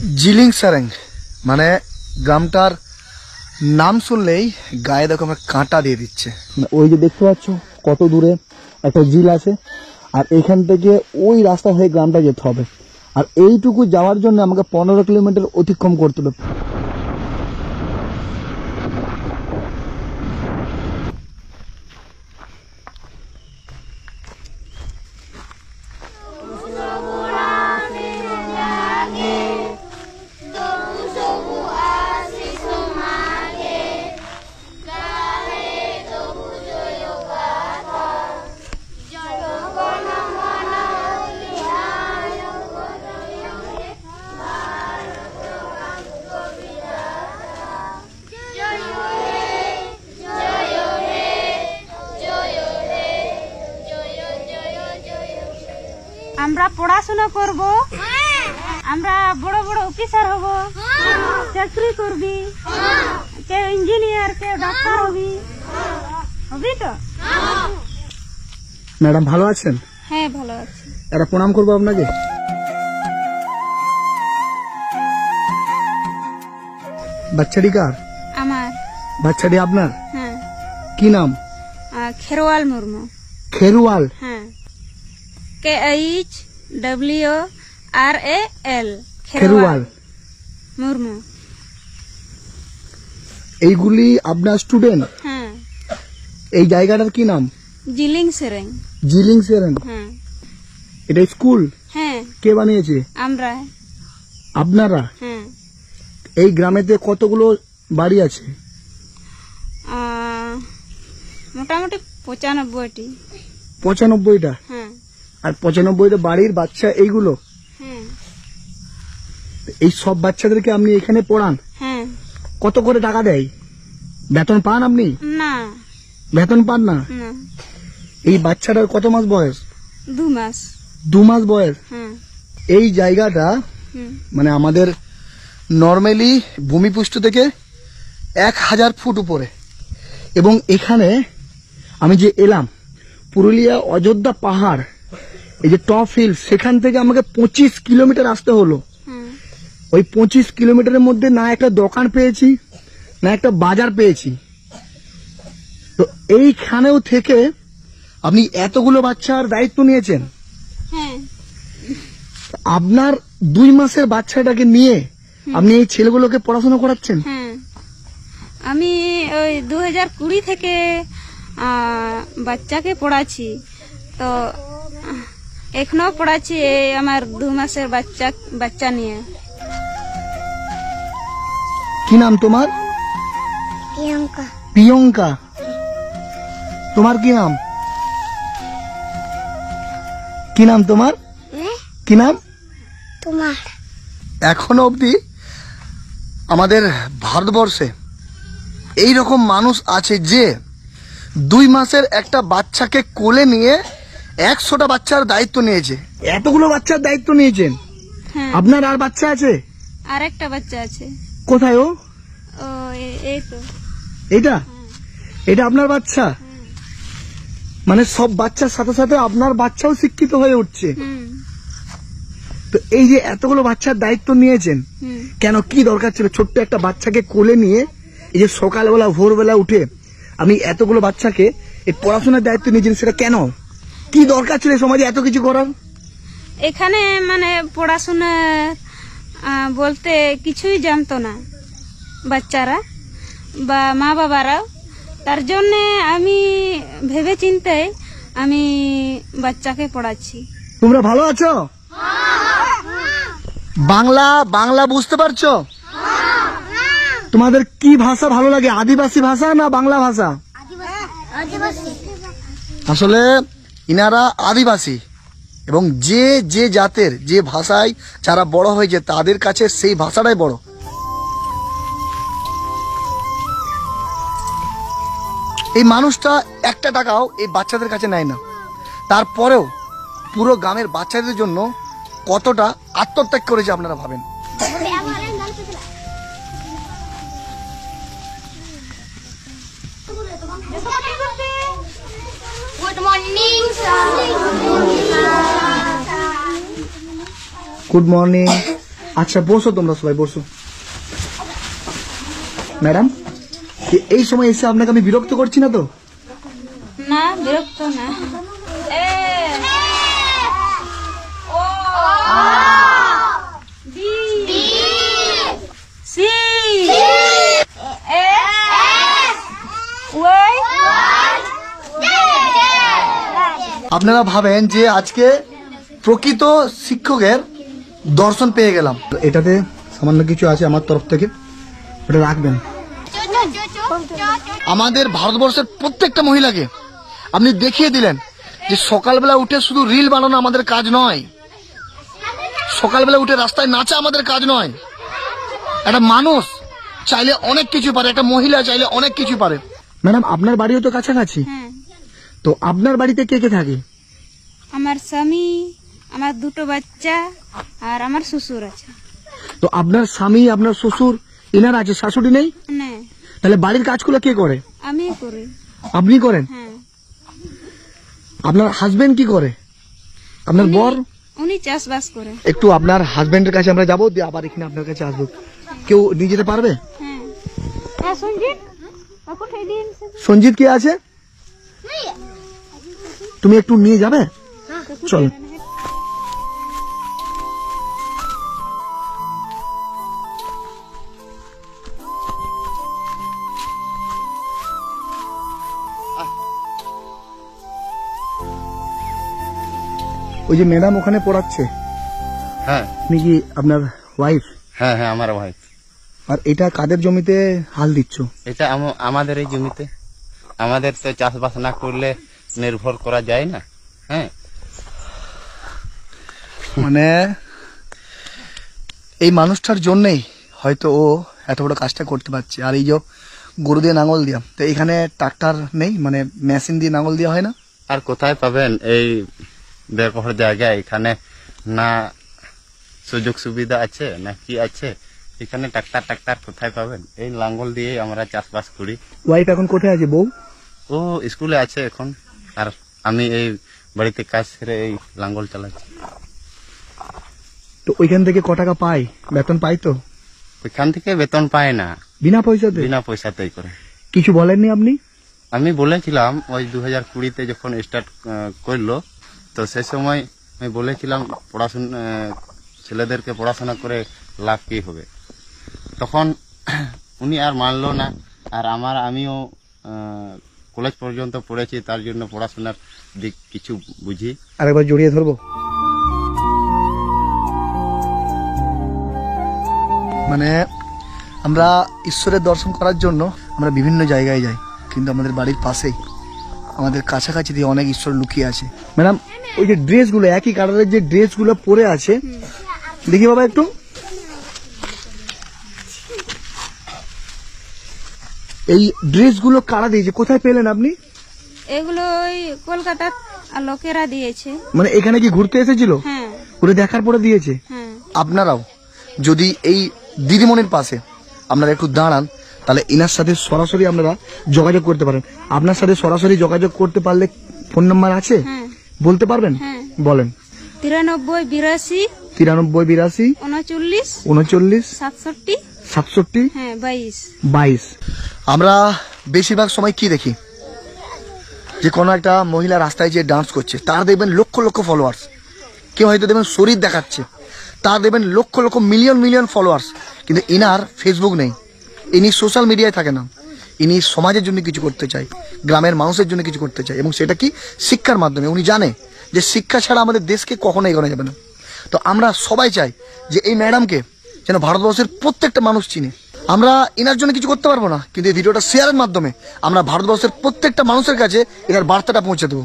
জিলিং সারেং মানে গ্রামটার নাম শুনলেই গায়ে দেখো আমার কাঁটা দিয়ে দিচ্ছে। ওই যে দেখতে পাচ্ছ কত দূরে একটা ঝিল আছে, আর এখান থেকে ওই রাস্তা হয়ে গ্রামটা যেতে হবে, আর এইটুকু যাওয়ার জন্য আমাকে 15 কিলোমিটার অতিক্রম করতে হবে। আমরা পড়াশোনা করব, আমরা বড় বড় অফিসার হব, চাকরি করবি, কেউ ইঞ্জিনিয়ার, কেউ ডাক্তার হবি, হবি তো? ম্যাডাম ভালো আছেন? হ্যাঁ ভালো আছি। একটা প্রণাম করবো আপনাকে। বাচ্চাটি কার? আমার। বাচ্চাটি আপনার? হ্যাঁ। কি নাম? খেরওয়াল মুর্মু। খেরওয়াল? হ্যাঁ, KHWRAL খেরওয়াল মুর্মু। এইগুলি আপনার স্টুডেন্ট? হ্যাঁ। এই জায়গাটার কি নাম? জিলিং সেরেং। জিলিং সেরেং? হ্যাঁ। এটা স্কুল? হ্যাঁ। কে বানিয়েছে? আমরা। আপনারা? হ্যাঁ। এই গ্রামেতে কতগুলো বাড়ি আছে? মোটামুটি 95টি। 95টা? হ্যাঁ। আর 95টা বাড়ির বাচ্চা এইগুলো? হ্যাঁ। এই সব বাচ্চাদেরকে আপনি এখানে পড়ান? হ্যাঁ। কত করে টাকা দেয়? বেতন পান আপনি? না, বেতন পান না? না। এই বাচ্চাটার কত মাস বয়স? 2 মাস। 2 মাস বয়স? হ্যাঁ। এই জায়গাটা মানে আমাদের নর্মালি ভূমিপৃষ্ঠ থেকে 1000 ফুট উপরে, এবং এখানে আমি যে এলাম পুরুলিয়া অযোধ্যা পাহাড়, এই যে টপ হিল, সেখান থেকে আমাকে 25 কিলোমিটার আসতে হলো। ওই 25 কিলোমিটারের মধ্যে না একটা দোকান পেয়েছি, না একটা বাজার পেয়েছি। তো এইখানেও থেকে আপনি এতগুলো বাচ্চার দায়িত্ব নিয়েছেন। হ্যাঁ। আপনার 2 মাসের বাচ্চাটাকে নিয়ে আপনি এই ছেলেগুলোকে পড়াশোনা করাচ্ছেন? হ্যাঁ, আমি ওই 2020 থেকে বাচ্চাকে পড়াচ্ছি, তো এখনো পড়াচ্ছি আমার 2 মাসের বাচ্চা নিয়ে। কি নাম তোমার? প্রিয়ঙ্কা। প্রিয়ঙ্কা? তোমার কি নাম? কি নাম তোমার? কি নাম তোমার? এখনো অবধি আমাদের ভারতবর্ষে এই রকম মানুষ আছে যে 2 মাসের একটা বাচ্চাকে কোলে নিয়ে 100টা বাচ্চার দায়িত্ব নিয়েছে। এতগুলো বাচ্চার দায়িত্ব নিয়েছেন? হ্যাঁ। আপনার আর বাচ্চা আছে? আর একটা বাচ্চা আছে। কোথায় ও? ও এই তো। এটা? এটা আপনার বাচ্চা? মানে সব বাচ্চার সাথে সাথে আপনার বাচ্চাও শিক্ষিত হয়ে উঠছে। তো এই যে এতগুলো বাচ্চার দায়িত্ব নিয়েছেন, কেন, কি দরকার ছিল ছোট্ট একটা বাচ্চাকে কোলে নিয়ে এই যে সকালবেলা ভোরবেলা উঠে আপনি এতগুলো বাচ্চাকে এই পড়াশোনার দায়িত্ব নিয়েছেন, সেটা কেন, কি দরকার ছিল সমাজে এত কিছু করার? এখানে মানে পড়াশোনা বলতে কিছুই জানতো না বাচ্চারা বা মা বাবারাও, তার জন্য আমি ভেবে চিন্তে আমি বাচ্চাকে পড়াচ্ছি। তোমরা ভালো আছো? বাংলা বুঝতে পারছো? তোমাদের কি ভাষা ভালো লাগে, আদিবাসী ভাষা না বাংলা ভাষা? আসলে ইনারা আদিবাসী, এবং যে যে জাতের যে ভাষায় যারা বড় হয়েছে তাদের কাছে সেই ভাষাটাই বড়। এই মানুষটা একটা টাকাও এই বাচ্চাদের কাছে নেয় না, তারপরেও পুরো গ্রামের বাচ্চাদের জন্য কতটা আত্মত্যাগ করেছে আপনারা ভাবেন। Good morning. আচ্ছা বসো, তোমরা সবাই বসো। ম্যাডাম, এই সময় এসে আপনাকে আমি বিরক্ত করছি না তো? না, বিরক্ত না। আপনারা ভাবেন যে আজকে প্রকৃত শিক্ষকের দর্শন পেয়ে গেলাম। এটাতে সামান্য কিছু আছে আমার তরফ থেকে, ওটা রাখবেন। আমাদের ভারতবর্ষের প্রত্যেকটা মহিলাকে আপনি দেখিয়ে দিলেন যে সকালবেলা উঠে শুধু রিল বানানো আমাদের কাজ নয়, সকালবেলা উঠে রাস্তায় নাচা আমাদের কাজ নয়। একটা মানুষ চাইলে অনেক কিছু পারে, একটা মহিলা চাইলে অনেক কিছু পারে। ম্যাডাম, আপনার বাড়িও তো কাছাকাছি, তো আপনার বাড়িতে কে কে থাকে? আমার স্বামী, আমার দুটো বাচ্চা আর আমার শ্বশুর আছে। তো আপনার স্বামী, আপনার শ্বশুর, এনার আছে, শাশুড়ি নেই? না, তাহলে বাড়ির কাজগুলো কে করে? আমি করি। আপনি করেন? হ্যাঁ। আপনার হাজবেন্ড কি করে? আপনার বর? উনি চাষবাস করে। একটু আপনার হাজবেন্ডের কাছে আমরা যাবো, দিয়ে আবার এখানে আপনার কাছে আসবো। কেউ নিয়ে যেতে পারবে? হ্যাঁ। হ্যাঁ, সঞ্জিত, কাকু ঠাই দিন। সঞ্জিত কে আছে? তুমি একটু নিয়ে যাবে? চল। ওই যে ম্যাডাম ওখানে পড়াচ্ছে, হ্যাঁ আপনি কি আপনার ওয়াইফ? হ্যাঁ হ্যাঁ, আমার ভাই। আর এটা কাদের জমিতে হাল দিচ্ছ? এটা আমাদের এই জমিতে। আমাদের তো চাষবাস না করলে নির্ভর করা যায় না। হ্যাঁ, মানে এই মানুষটার জন্যই হয়তো ও এত বড় কাজটা করতে পারছে। আর এই যে গরু দিয়ে নাঙল দিয়া, তো এখানে ট্রাক্টর নেই, মানে মেশিন দিয়ে নাঙল দেওয়া হয় না? আর কোথায় পাবেন এই ব্যবহার জায়গায়? এখানে না সুযোগ সুবিধা আছে না কি আছে? এখানে ট্রাক্টর কোথায় পাবেন? এই লাঙ্গল দিয়ে আমরা চাষবাস করি। ওয়াইফ এখন কোথায় আছে? বউ? ও স্কুলে আছে এখন, আর আমি এই বাড়িতে কাজ সেরে এই লাঙ্গল চালাচ্ছি। তো ওইখান থেকে ক টাকা পাই? বেতন পাই তো? ওইখান থেকে বেতন পায় না, বিনা পয়সাতে? বিনা পয়সাতেই করে। কিছু বলেননি আপনি? আমি বলেছিলাম ওই 2020-তে যখন স্টার্ট করলো, তো সেই সময় আমি বলেছিলাম পড়াশোনা ছেলেদেরকে পড়াশোনা করে লাভ কি হবে। তখন উনি আর মানলো না। আর আমিও কলেজ পর্যন্ত পড়েছি, তার জন্য পড়াশোনার দিক কিছু বুঝি। আরেকবার জড়িয়ে ধরবো। মানে আমরা ঈশ্বরের দর্শন করার জন্য আমরা বিভিন্ন জায়গায় যাই, কিন্তু আমাদের বাড়ির পাশেই, আমাদের কাছাকাছি দিয়ে অনেক ঈশ্বর লুকিয়ে আছে। ম্যাডাম, ওই যে ড্রেসগুলো, একই কালারের যে ড্রেসগুলো পরে আছে, দেখি বাবা একটু। এই ড্রেসগুলো কারা দিয়েছে? কোথায় পেলেন আপনি? এগুলো ওই কলকাতার লোকেরা দিয়েছে। মানে এখানে কি ঘুরতে এসেছিল? হ্যাঁ ঘুরে দেখার পরে দিয়েছে? হ্যাঁ। আপনারাও যদি এই দিদিমণির পাশে আপনারা একটু দাঁড়ান, তাহলে ইনার সাথে সরাসরি আপনারা যোগাযোগ করতে পারেন। আপনার সাথে সরাসরি যোগাযোগ করতে পারলে ফোন নাম্বার আছে? হ্যাঁ। বলতে পারবেন? হ্যাঁ। বলেন। 93 82 93 82 39 39 67 67 হ্যাঁ 22। 22। আমরা বেশিরভাগ সময় কি দেখি, যে কোনো একটা মহিলা রাস্তায় যে ডান্স করছে, তার দেখবেন লক্ষ লক্ষ ফলোয়ার্স। কেউ হয়তো দেখবেন শরীর দেখাচ্ছে, তার দেখবেন lakh lakh million million followers. কিন্তু ইনার ফেসবুক নেই, ইনি সোশ্যাল মিডিয়ায় থাকে না। ইনি সমাজের জন্য কিছু করতে চায়, গ্রামের মানুষের জন্য কিছু করতে চায়, এবং সেটা কি শিক্ষার মাধ্যমে। উনি জানে যে শিক্ষা ছাড়া আমাদের দেশকে কখনো এগোনো যাবে না। তো আমরা সবাই চাই যে এই ম্যাডামকে যেন ভারতবর্ষের প্রত্যেকটা মানুষ চিনে। আমরা এনার জন্য কিছু করতে পারবো না, কিন্তু এই ভিডিওটা শেয়ারের মাধ্যমে আমরা ভারতবর্ষের প্রত্যেকটা মানুষের কাছে এনার বার্তাটা পৌঁছে দেবো।